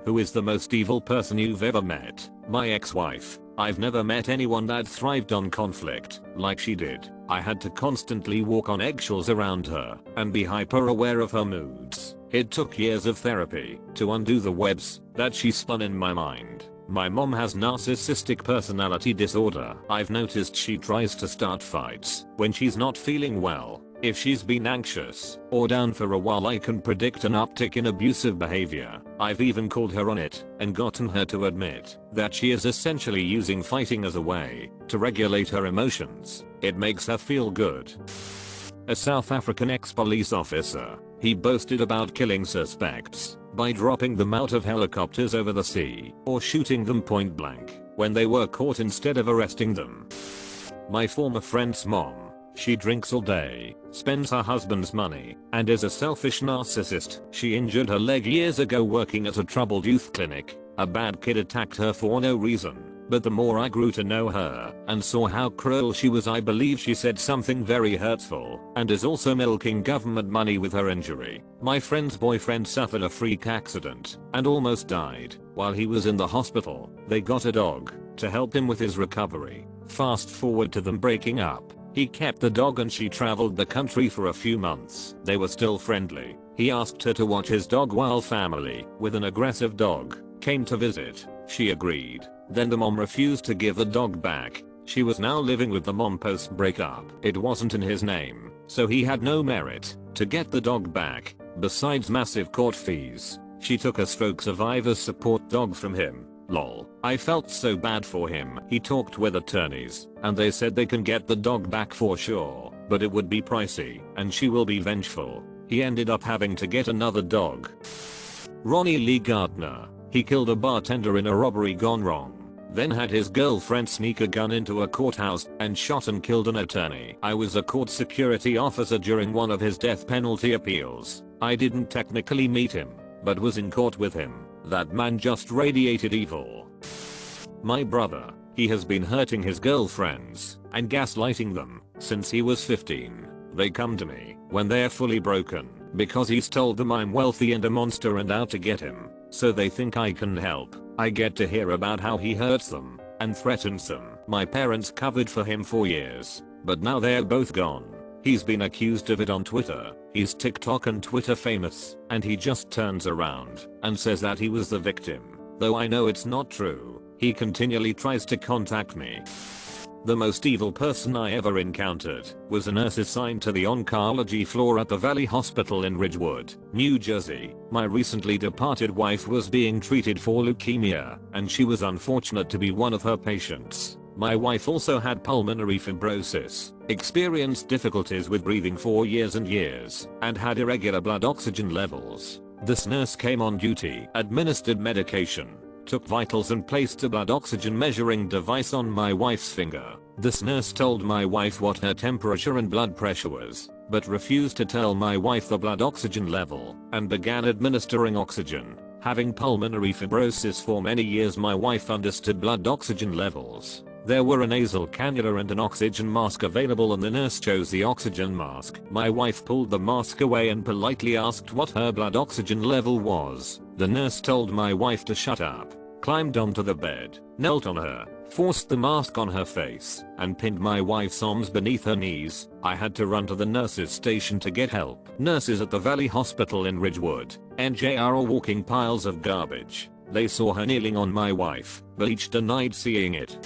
Who is the most evil person you've ever met? My ex-wife. I've never met anyone that thrived on conflict like she did. I had to constantly walk on eggshells around her and be hyper aware of her moods. It took years of therapy to undo the webs that she spun in my mind. My mom has narcissistic personality disorder. I've noticed she tries to start fights when she's not feeling well. If she's been anxious or down for a while, I can predict an uptick in abusive behavior. I've even called her on it and gotten her to admit that she is essentially using fighting as a way to regulate her emotions. It makes her feel good. A South African ex-police officer. He boasted about killing suspects by dropping them out of helicopters over the sea or shooting them point blank when they were caught instead of arresting them. My former friend's mom. She drinks all day, spends her husband's money, and is a selfish narcissist. She injured her leg years ago working at a troubled youth clinic. A bad kid attacked her for no reason. But the more I grew to know her and saw how cruel she was, I believe she said something very hurtful and is also milking government money with her injury. My friend's boyfriend suffered a freak accident and almost died. While he was in the hospital, they got a dog to help him with his recovery. Fast forward to them breaking up. He kept the dog and she traveled the country for a few months. They were still friendly. He asked her to watch his dog while family with an aggressive dog came to visit. She agreed. Then the mom refused to give the dog back. She was now living with the mom post breakup. It wasn't in his name, so he had no merit to get the dog back, besides massive court fees. She took a stroke survivor's support dog from him. Lol. I felt so bad for him. He talked with attorneys and they said they can get the dog back for sure, but it would be pricey and she will be vengeful. He ended up having to get another dog. Ronnie Lee Gardner. He killed a bartender in a robbery gone wrong, then had his girlfriend sneak a gun into a courthouse and shot and killed an attorney. I was a court security officer during one of his death penalty appeals. I didn't technically meet him, but was in court with him. That man just radiated evil. My brother. He has been hurting his girlfriends and gaslighting them since he was 15. They come to me when they're fully broken because he's told them I'm wealthy and a monster and out to get him. So they think I can help. I get to hear about how he hurts them and threatens them. My parents covered for him for years, but now they're both gone. He's been accused of it on Twitter. He's TikTok and Twitter famous, and he just turns around and says that he was the victim. Though I know it's not true, he continually tries to contact me. The most evil person I ever encountered was a nurse assigned to the oncology floor at the Valley Hospital in Ridgewood, New Jersey. My recently departed wife was being treated for leukemia, and she was unfortunate to be one of her patients. My wife also had pulmonary fibrosis, experienced difficulties with breathing for years and years, and had irregular blood oxygen levels. This nurse came on duty, administered medication, took vitals and placed a blood oxygen measuring device on my wife's finger. This nurse told my wife what her temperature and blood pressure was, but refused to tell my wife the blood oxygen level, and began administering oxygen. Having pulmonary fibrosis for many years, my wife understood blood oxygen levels. There were a nasal cannula and an oxygen mask available, and the nurse chose the oxygen mask. My wife pulled the mask away and politely asked what her blood oxygen level was. The nurse told my wife to shut up, climbed onto the bed, knelt on her, forced the mask on her face, and pinned my wife's arms beneath her knees. I had to run to the nurses station to get help. Nurses at the Valley Hospital in Ridgewood, NJ are walking piles of garbage. They saw her kneeling on my wife, but each denied seeing it.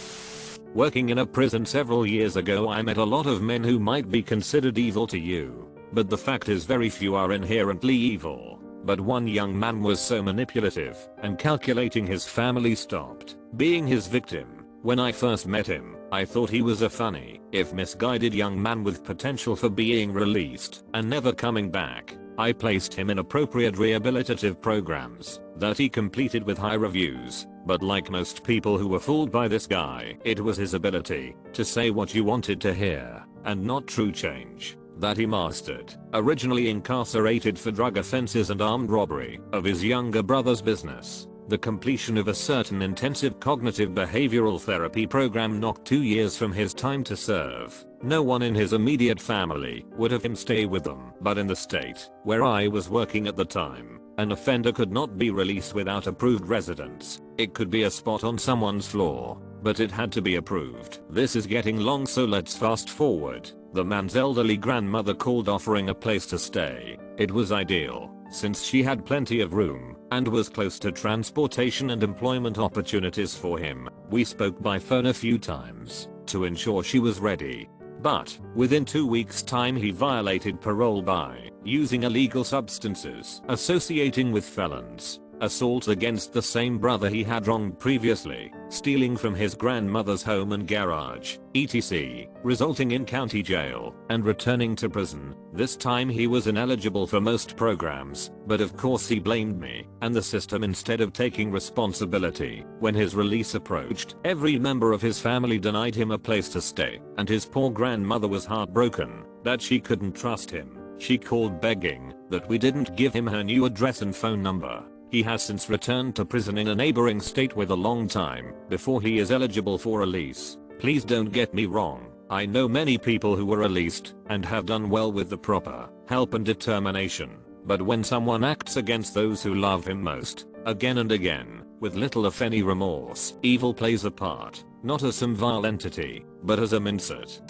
Working in a prison several years ago, I met a lot of men who might be considered evil to you, but the fact is very few are inherently evil. But one young man was so manipulative and calculating, his family stopped being his victim. When I first met him, I thought he was a funny, if misguided young man with potential for being released and never coming back. I placed him in appropriate rehabilitative programs that he completed with high reviews, but like most people who were fooled by this guy, it was his ability to say what you wanted to hear and not true change that he mastered. Originally incarcerated for drug offenses and armed robbery of his younger brother's business, The completion of a certain intensive cognitive behavioral therapy program knocked 2 years from his time to serve. No one in his immediate family would have him stay with them. But in the state where I was working at the time, an offender could not be released without approved residence. It could be a spot on someone's floor, but it had to be approved. This is getting long, so let's fast forward. The man's elderly grandmother called offering a place to stay. It was ideal, since she had plenty of room and was close to transportation and employment opportunities for him. We spoke by phone a few times to ensure she was ready. But within 2 weeks' time he violated parole by using illegal substances, associating with felons, assault against the same brother he had wronged previously, stealing from his grandmother's home and garage, etc., resulting in county jail, and returning to prison. This time he was ineligible for most programs, but of course he blamed me and the system instead of taking responsibility. When his release approached, every member of his family denied him a place to stay, and his poor grandmother was heartbroken that she couldn't trust him. She called begging that we didn't give him her new address and phone number. He has since returned to prison in a neighboring state with a long time before he is eligible for release. Please don't get me wrong. I know many people who were released and have done well with the proper help and determination. But when someone acts against those who love him most, again and again, with little if any remorse, evil plays a part, not as some vile entity, but as a mindset.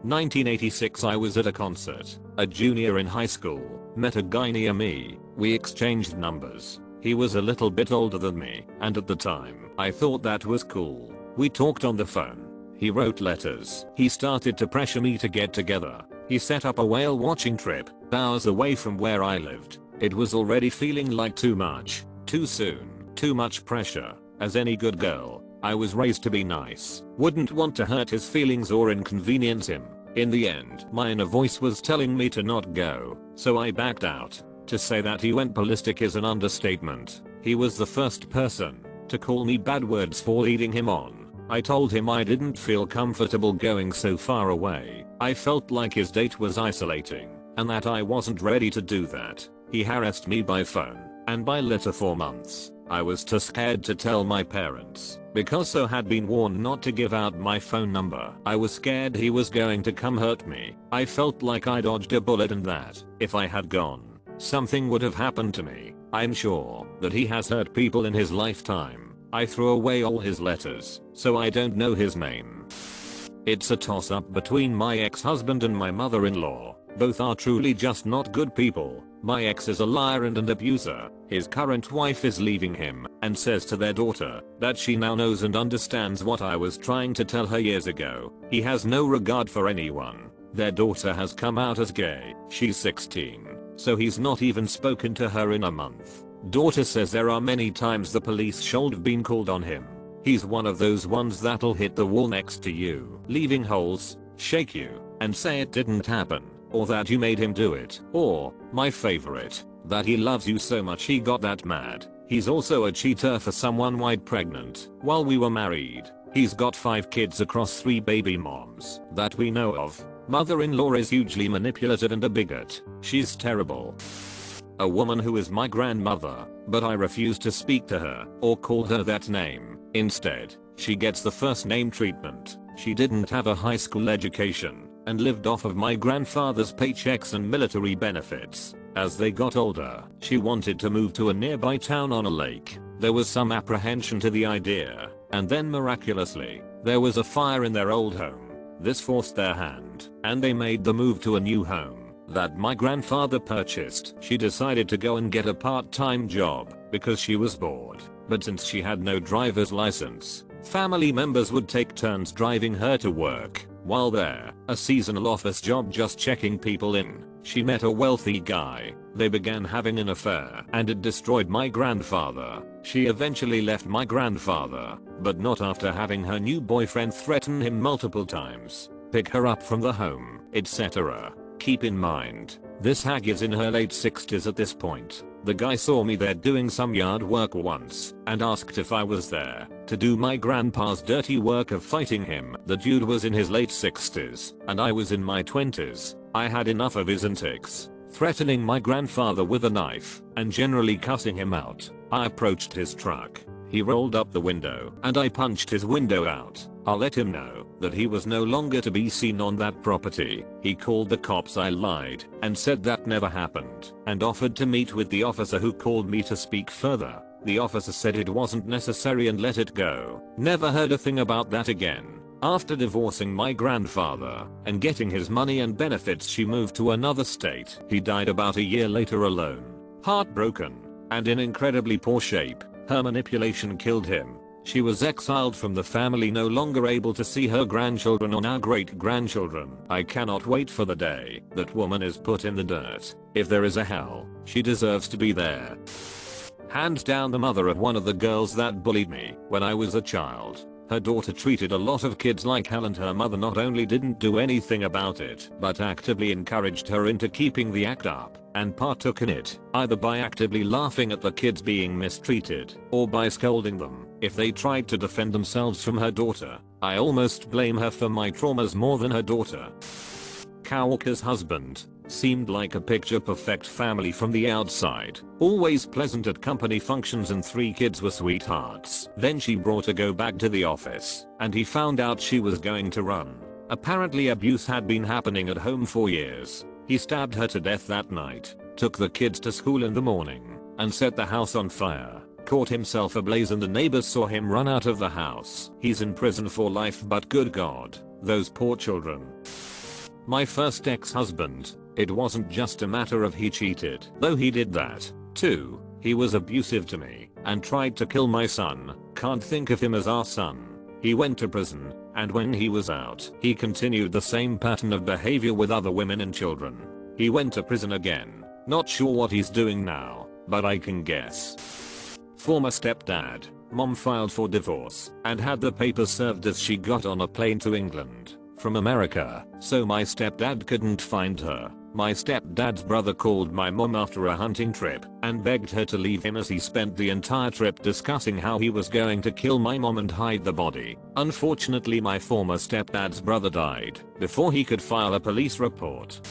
1986, I was at a concert, a junior in high school, met a guy near me. We exchanged numbers. He was a little bit older than me, and at the time, I thought that was cool. We talked on the phone. He wrote letters. He started to pressure me to get together. He set up a whale watching trip, hours away from where I lived. It was already feeling like too much, too soon, too much pressure. As any good girl, I was raised to be nice, wouldn't want to hurt his feelings or inconvenience him. In the end, my inner voice was telling me to not go, so I backed out. To say that he went ballistic is an understatement. He was the first person to call me bad words for leading him on. I told him I didn't feel comfortable going so far away. I felt like his date was isolating, and that I wasn't ready to do that. He harassed me by phone and by letter for months. I was too scared to tell my parents, because I had been warned not to give out my phone number. I was scared he was going to come hurt me. I felt like I dodged a bullet and that, if I had gone, something would have happened to me. I'm sure that he has hurt people in his lifetime. I threw away all his letters, so I don't know his name. It's a toss-up between my ex-husband and my mother-in-law. Both are truly just not good people. My ex is a liar and an abuser. His current wife is leaving him and says to their daughter that she now knows and understands what I was trying to tell her years ago. He has no regard for anyone. Their daughter has come out as gay. She's 16, so he's not even spoken to her in a month. Daughter says there are many times the police should have been called on him. He's one of those ones that'll hit the wall next to you, leaving holes, shake you, and say it didn't happen, or that you made him do it, or, my favorite, that he loves you so much he got that mad. He's also a cheater for someone white pregnant while we were married. He's got 5 kids across 3 baby moms that we know of. Mother-in-law is hugely manipulative and a bigot. She's terrible. A woman who is my grandmother, but I refuse to speak to her or call her that name. Instead, she gets the first name treatment. She didn't have a high school education and lived off of my grandfather's paychecks and military benefits. As they got older, she wanted to move to a nearby town on a lake. There was some apprehension to the idea, and then miraculously, there was a fire in their old home. This forced their hand, and they made the move to a new home that my grandfather purchased. She decided to go and get a part-time job because she was bored, but since she had no driver's license, family members would take turns driving her to work. While there, a seasonal office job just checking people in, she met a wealthy guy. They began having an affair and it destroyed my grandfather. She eventually left my grandfather, but not after having her new boyfriend threaten him multiple times, pick her up from the home, etc. Keep in mind, this hag is in her late 60s at this point. The guy saw me there doing some yard work once and asked if I was there to do my grandpa's dirty work of fighting him. The dude was in his late 60s and I was in my 20s. I had enough of his antics. threatening my grandfather with a knife and generally cussing him out. I approached his truck. He rolled up the window and I punched his window out. I let him know that he was no longer to be seen on that property. He called the cops. I lied and said that never happened and offered to meet with the officer who called me to speak further. The officer said it wasn't necessary and let it go. Never heard a thing about that again. After divorcing my grandfather and getting his money and benefits, she moved to another state. He died about a year later alone, heartbroken, and in incredibly poor shape. Her manipulation killed him. She was exiled from the family, no longer able to see her grandchildren or now great-grandchildren. I cannot wait for the day that woman is put in the dirt. If there is a hell, she deserves to be there. Hands down the mother of one of the girls that bullied me when I was a child. Her daughter treated a lot of kids like hell and her mother not only didn't do anything about it, but actively encouraged her into keeping the act up and partook in it, either by actively laughing at the kids being mistreated or by scolding them if they tried to defend themselves from her daughter. I almost blame her for my traumas more than her daughter. Kawaka's husband seemed like a picture-perfect family from the outside, always pleasant at company functions and 3 kids were sweethearts. Then she brought a go back to the office and he found out she was going to run. Apparently abuse had been happening at home for years. He stabbed her to death that night, took the kids to school in the morning, and set the house on fire. Caught himself ablaze and the neighbors saw him run out of the house. He's in prison for life, but good God, those poor children. My first ex-husband. It wasn't just a matter of he cheated, though he did that too. He was abusive to me and tried to kill my son. Can't think of him as our son. He went to prison, and when he was out, he continued the same pattern of behavior with other women and children. He went to prison again. Not sure what he's doing now, but I can guess. Former stepdad. Mom filed for divorce and had the papers served as she got on a plane to England from America, so my stepdad couldn't find her. My stepdad's brother called my mom after a hunting trip and begged her to leave him as he spent the entire trip discussing how he was going to kill my mom and hide the body. Unfortunately, my former stepdad's brother died before he could file a police report.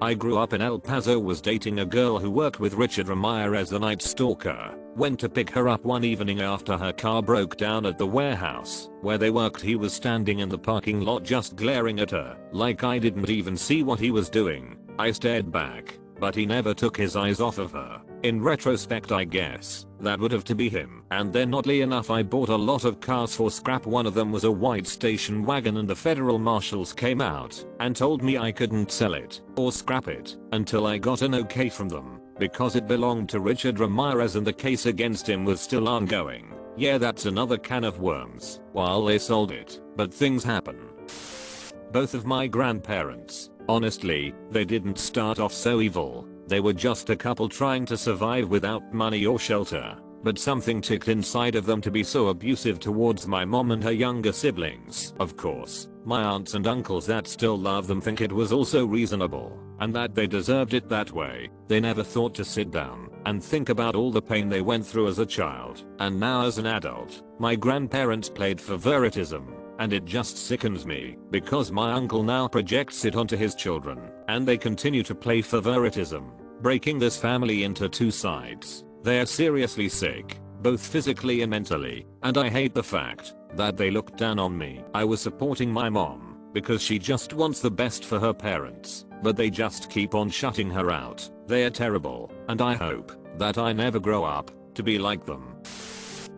I grew up in El Paso, was dating a girl who worked with Richard Ramirez, the Night Stalker. Went to pick her up one evening after her car broke down at the warehouse where they worked. He was standing in the parking lot just glaring at her like I didn't even see what he was doing. I stared back, but he never took his eyes off of her. In retrospect, I guess that would have to be him. And then oddly enough, I bought a lot of cars for scrap. One of them was a white station wagon and the federal marshals came out and told me I couldn't sell it or scrap it until I got an okay from them because it belonged to Richard Ramirez and the case against him was still ongoing. Yeah, that's another can of worms. While they sold it, but things happen. Both of my grandparents, honestly, they didn't start off so evil. They were just a couple trying to survive without money or shelter. But something ticked inside of them to be so abusive towards my mom and her younger siblings. Of course, my aunts and uncles that still love them think it was also reasonable and that they deserved it that way. They never thought to sit down and think about all the pain they went through as a child and now as an adult. My grandparents played favoritism. And it just sickens me because my uncle now projects it onto his children and they continue to play favoritism, breaking this family into 2 sides. They're seriously sick, both physically and mentally, and I hate the fact that they looked down on me. I was supporting my mom because she just wants the best for her parents, but they just keep on shutting her out. They're terrible, and I hope that I never grow up to be like them.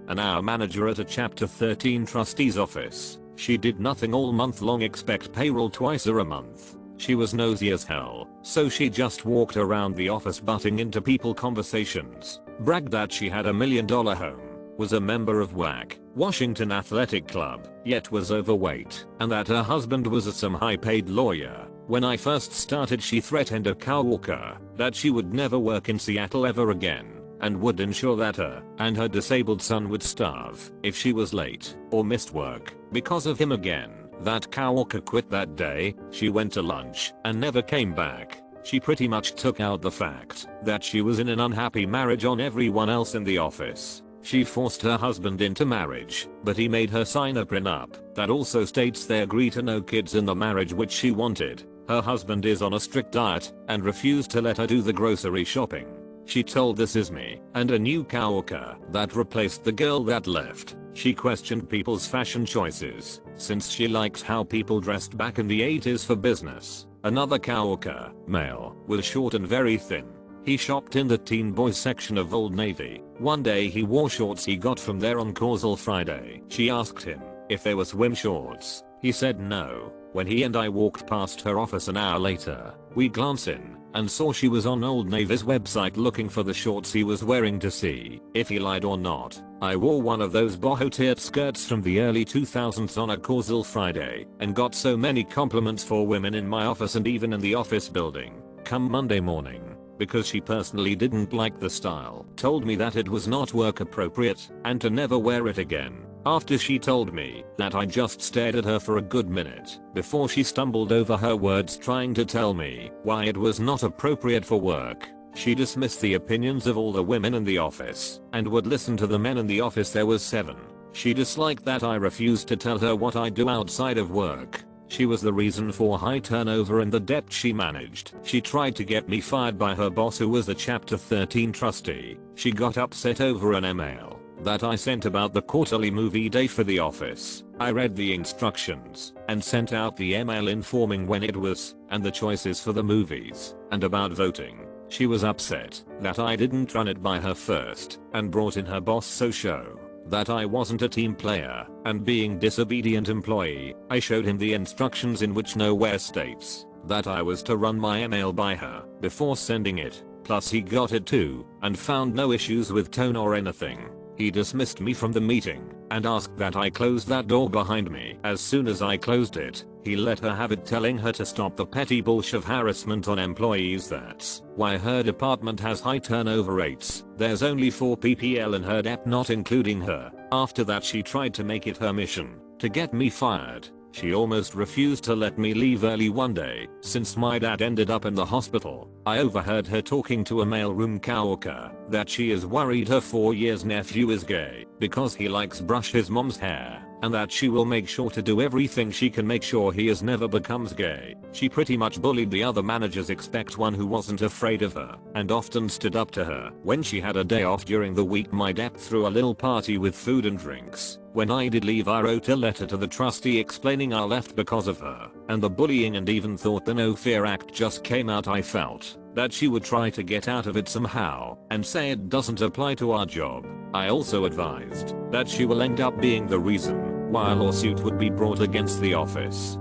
An hour manager at a Chapter 13 trustee's office. She did nothing all month long except payroll twice a month. She was nosy as hell, so she just walked around the office butting into people conversations, bragged that she had $1 million home, was a member of WAC, Washington Athletic Club, yet was overweight, and that her husband was some high-paid lawyer. When I first started, she threatened a coworker that she would never work in Seattle ever again and would ensure that her and her disabled son would starve if she was late or missed work because of him again. That coworker quit that day. She went to lunch and never came back. She pretty much took out the fact that she was in an unhappy marriage on everyone else in the office. She forced her husband into marriage, but he made her sign a prenup that also states they agree to no kids in the marriage, which she wanted. Her husband is on a strict diet and refused to let her do the grocery shopping. She told This Is Me and a new coworker that replaced the girl that left. She questioned people's fashion choices since she liked how people dressed back in the 80s for business. Another coworker, male, was short and very thin. He shopped in the teen boys section of Old Navy. One day he wore shorts he got from there on Causal Friday. She asked him if they were swim shorts. He said no. When he and I walked past her office an hour later, we glanced in and saw she was on Old Navy's website looking for the shorts he was wearing to see if he lied or not. I wore one of those boho tiered skirts from the early 2000s on a Causal Friday and got so many compliments for women in my office and even in the office building. Come Monday morning, because she personally didn't like the style, told me that it was not work appropriate and to never wear it again. After she told me that, I just stared at her for a good minute before she stumbled over her words trying to tell me why it was not appropriate for work. She dismissed the opinions of all the women in the office and would listen to the men in the office. There was 7. She disliked that I refused to tell her what I do outside of work. She was the reason for high turnover and the debt she managed. She tried to get me fired by her boss, who was a Chapter 13 trustee. She got upset over an email that I sent about the quarterly movie day for the office. I read the instructions and sent out the email informing when it was and the choices for the movies and about voting. She was upset that I didn't run it by her first and brought in her boss, so show that I wasn't a team player and being disobedient employee. I showed him the instructions, in which nowhere states that I was to run my email by her before sending it. Plus he got it too and found no issues with tone or anything. He dismissed me from the meeting and asked that I close that door behind me. As soon as I closed it, he let her have it, telling her to stop the petty bullshit of harassment on employees. That's why her department has high turnover rates. There's only 4 PPL in her dep, not including her. After that, she tried to make it her mission to get me fired. She almost refused to let me leave early one day since my dad ended up in the hospital. I overheard her talking to a mailroom coworker that she is worried her 4 years nephew is gay because he likes brush his mom's hair, and that she will make sure to do everything she can make sure he is never becomes gay. She pretty much bullied the other managers except one who wasn't afraid of her and often stood up to her. When she had a day off during the week, my dad threw a little party with food and drinks. When I did leave, I wrote a letter to the trustee explaining I left because of her and the bullying, and even thought the No Fear Act just came out. I felt that she would try to get out of it somehow and say it doesn't apply to our job. I also advised that she will end up being the reason why a lawsuit would be brought against the office.